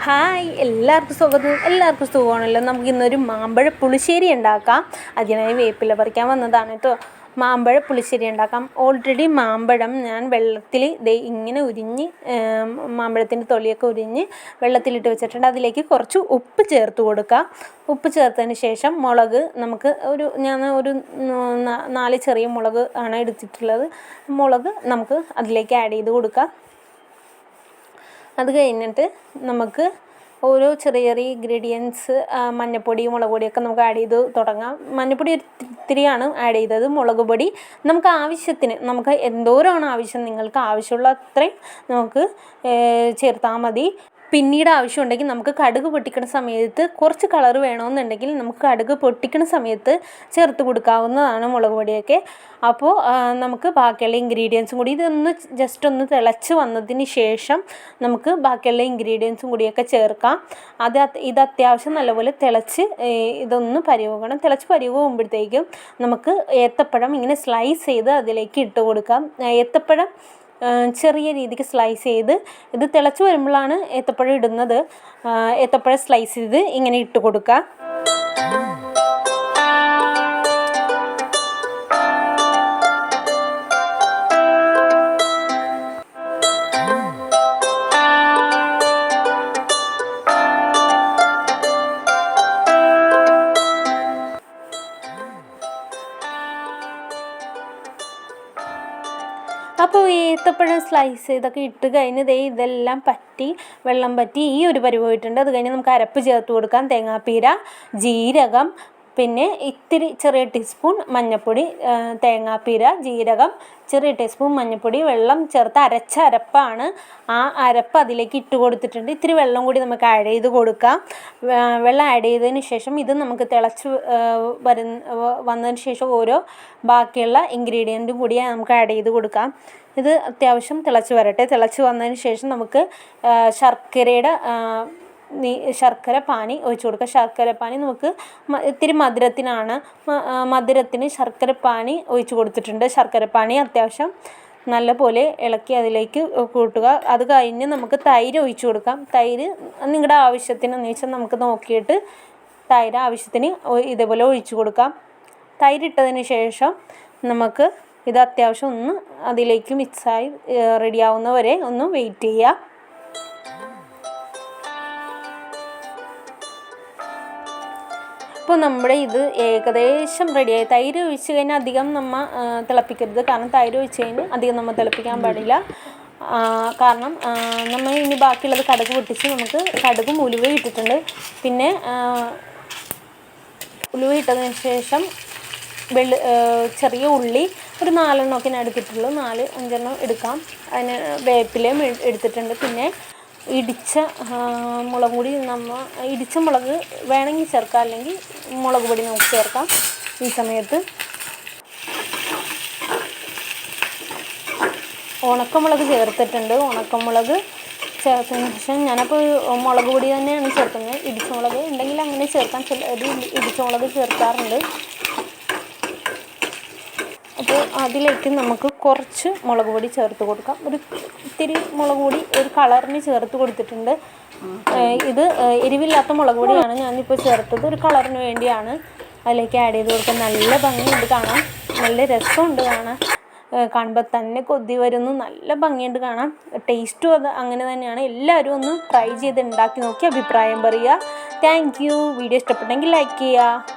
Hi, എല്ലാവർക്കും സുഖമാണല്ലോ. നമുക്ക് ഇന്നൊരു മാമ്പഴ പുളിശ്ശേരി ഉണ്ടാക്കാം. അതിനായി വേപ്പില പറിക്കാൻ വന്നതാണ് കേട്ടോ. മാമ്പഴ പുളിശ്ശേരി ഉണ്ടാക്കാം. ഓൾറെഡി മാമ്പഴം ഞാൻ വെള്ളത്തിൽ ഇങ്ങനെ ഉരിഞ്ഞ് മാമ്പഴത്തിൻ്റെ തൊലിയൊക്കെ ഉരിഞ്ഞ് വെള്ളത്തിലിട്ട് വെച്ചിട്ടുണ്ട്. അതിലേക്ക് കുറച്ച് ഉപ്പ് ചേർത്ത് കൊടുക്കാം. ഉപ്പ് ചേർത്തതിന് ശേഷം മുളക് ഞാൻ ഒരു 4 ചെറിയ മുളക് ആണ് എടുത്തിട്ടുള്ളത്. മുളക് നമുക്ക് അതിലേക്ക് ആഡ് ചെയ്ത് കൊടുക്കാം. അത് കഴിഞ്ഞിട്ട് നമുക്ക് ഓരോ ചെറിയ ഇൻഗ്രീഡിയൻസ് മഞ്ഞൾപ്പൊടി, മുളക് പൊടിയൊക്കെ നമുക്ക് ആഡ് ചെയ്ത് തുടങ്ങാം. മഞ്ഞൾപ്പൊടി ഇത്തിരിയാണ് ആഡ് ചെയ്തത്. മുളക് പൊടി നമുക്ക് ആവശ്യത്തിന്, നമുക്ക് എന്തോരമാണ് ആവശ്യം, നിങ്ങൾക്ക് ആവശ്യമുള്ള അത്രയും നമുക്ക് ചേർത്താൽ മതി. പിന്നീട് ആവശ്യമുണ്ടെങ്കിൽ നമുക്ക് കടുക് പൊട്ടിക്കുന്ന സമയത്ത് കുറച്ച് കളർ വേണമെന്നുണ്ടെങ്കിൽ നമുക്ക് കടുക് പൊട്ടിക്കുന്ന സമയത്ത് ചേർത്ത് കൊടുക്കാവുന്നതാണ് മുളക് പൊടിയൊക്കെ. അപ്പോൾ നമുക്ക് ബാക്കിയുള്ള ഇൻഗ്രീഡിയൻസും കൂടി ജസ്റ്റ് ഒന്ന് തിളച്ച് വന്നതിന് ശേഷം നമുക്ക് ബാക്കിയുള്ള ഇൻഗ്രീഡിയൻസും കൂടിയൊക്കെ ചേർക്കാം. ഇത് അത്യാവശ്യം നല്ലപോലെ തിളച്ച് ഇതൊന്ന് പരിവണം. തിളച്ച് പരിവുമ്പോഴത്തേക്കും നമുക്ക് ഏത്തപ്പഴം ഇങ്ങനെ സ്ലൈസ് ചെയ്ത് അതിലേക്ക് ഇട്ട് കൊടുക്കാം. ഏത്തപ്പഴം ചെറിയ രീതിക്ക് സ്ലൈസ് ചെയ്ത് ഇത് തിളച്ച് വരുമ്പോഴാണ് ഏത്തപ്പഴം ഇടുന്നത്. ഏത്തപ്പഴം സ്ലൈസ് ചെയ്ത് ഇങ്ങനെ ഇട്ട് കൊടുക്കുക. അപ്പോൾ ഏത്തപ്പഴം സ്ലൈസ് ചെയ്തൊക്കെ ഇട്ട് കഴിഞ്ഞ് ഇതെല്ലാം വെള്ളം പറ്റി ഈ ഒരു പരിവായിട്ടുണ്ട്. അത് കഴിഞ്ഞ് നമുക്ക് അരപ്പ് ചേർത്ത് കൊടുക്കാം. തേങ്ങാപ്പീര, ജീരകം, പിന്നെ ഇത്തിരി ചെറിയ ടീസ്പൂൺ മഞ്ഞൾപ്പൊടി, തേങ്ങാപ്പീര, ജീരകം, ചെറിയ ടീസ്പൂൺ മഞ്ഞൾപ്പൊടി, വെള്ളം ചേർത്ത് അരച്ച അരപ്പാണ്. ആ അരപ്പ് അതിലേക്ക് ഇട്ട് കൊടുത്തിട്ടുണ്ട്. ഇത്തിരി വെള്ളം കൂടി നമുക്ക് ആഡ് ചെയ്ത് കൊടുക്കാം. വെള്ളം ആഡ് ചെയ്തതിന് ശേഷം ഇത് നമുക്ക് തിളച്ച് വന്നതിന് ശേഷം ഓരോ ബാക്കിയുള്ള ഇൻഗ്രീഡിയൻറ്റും കൂടി നമുക്ക് ആഡ് ചെയ്ത് കൊടുക്കാം. ഇത് അത്യാവശ്യം തിളച്ച് വരട്ടെ. തിളച്ച് വന്നതിന് ശേഷം നമുക്ക് ശർക്കര പാനി ഒഴിച്ച് കൊടുക്കുക. ശർക്കര പാനി നമുക്ക് ഇത്തിരി മധുരത്തിന് ശർക്കര പാനി ഒഴിച്ച് കൊടുത്തിട്ടുണ്ട്. ശർക്കര പാനി അത്യാവശ്യം നല്ലപോലെ ഇളക്കി അതിലേക്ക് കൂട്ടുക. അത് കഴിഞ്ഞ് നമുക്ക് തൈര് ഒഴിച്ച് കൊടുക്കാം. തൈര് നിങ്ങളുടെ ആവശ്യത്തിനെന്ന് വെച്ചാൽ നമുക്ക് നോക്കിയിട്ട് തൈര് ആവശ്യത്തിന് ഇതേപോലെ ഒഴിച്ച് കൊടുക്കാം. തൈരിട്ടതിന് ശേഷം നമുക്ക് ഇത് അത്യാവശ്യം ഒന്ന് അതിലേക്ക് മിക്സായി റെഡിയാവുന്നവരെ ഒന്ന് വെയിറ്റ് ചെയ്യുക. ഇപ്പോൾ നമ്മുടെ ഇത് ഏകദേശം റെഡിയായി. തൈര് ഒഴിച്ച് കഴിഞ്ഞാൽ അധികം തിളപ്പിക്കരുത്. കാരണം തൈര് ഒഴിച്ച് കഴിഞ്ഞാൽ അധികം തിളപ്പിക്കാൻ പാടില്ല. കാരണം നമ്മൾ ഇനി ബാക്കിയുള്ളത് കടുക് പൊട്ടിച്ച് നമുക്ക് കടുകും ഉലുവയും ഇട്ടിട്ടുണ്ട്. പിന്നെ ഉലുവ ഇട്ടതിന് ശേഷം ചെറിയ ഉള്ളി ഒരു 4 എണ്ണമൊക്കെ ഞാൻ എടുത്തിട്ടുള്ളൂ. 4-5 എടുക്കാം. അതിന് വേപ്പിലയും എടുത്തിട്ടുണ്ട്. പിന്നെ ഇടിച്ച മുളക് പൊടി, ഇടിച്ച മുളക് വേണമെങ്കിൽ ചേർക്കാം, അല്ലെങ്കിൽ മുളക് പൊടി നമുക്ക് ചേർക്കാം. ഈ സമയത്ത് ഉണക്കമുളക് ചേർത്തിട്ടുണ്ട്. ഉണക്കമുളക് ചേർത്തതിന് ശേഷം ഞാനപ്പോൾ മുളക് പൊടി തന്നെയാണ് ചേർക്കുന്നത്. ഇടിച്ച മുളക് ഉണ്ടെങ്കിൽ അങ്ങനെ ചേർക്കാം. ഇടിച്ച മുളക് ചേർക്കാറുണ്ട്. അപ്പോൾ അതിലേക്ക് നമുക്ക് കുറച്ച് മുളക് പൊടി ചേർത്ത് കൊടുക്കാം. ഇത്തിരി മുളക് പൊടി ഒരു കളറിന് ചേർത്ത് കൊടുത്തിട്ടുണ്ട്. ഇത് എരിവില്ലാത്ത മുളക് പൊടിയാണ് ഞാനിപ്പോൾ ചേർത്തത്. ഒരു കളറിന് വേണ്ടിയാണ് അതിലേക്ക് ആഡ് ചെയ്ത് കൊടുക്കാൻ. നല്ല ഭംഗിയുണ്ട് കാണാൻ, നല്ല രസമുണ്ട് കാണാൻ. കാണുമ്പോൾ തന്നെ കൊതി വരുന്നു. നല്ല ഭംഗിയുണ്ട് കാണാൻ. ടേസ്റ്റും അത് അങ്ങനെ തന്നെയാണ്. എല്ലാവരും ഒന്ന് ട്രൈ ചെയ്ത് ഉണ്ടാക്കി നോക്കി അഭിപ്രായം പറയുക. Thank you. വീഡിയോ ഇഷ്ടപ്പെട്ടെങ്കിൽ ലൈക്ക് ചെയ്യുക.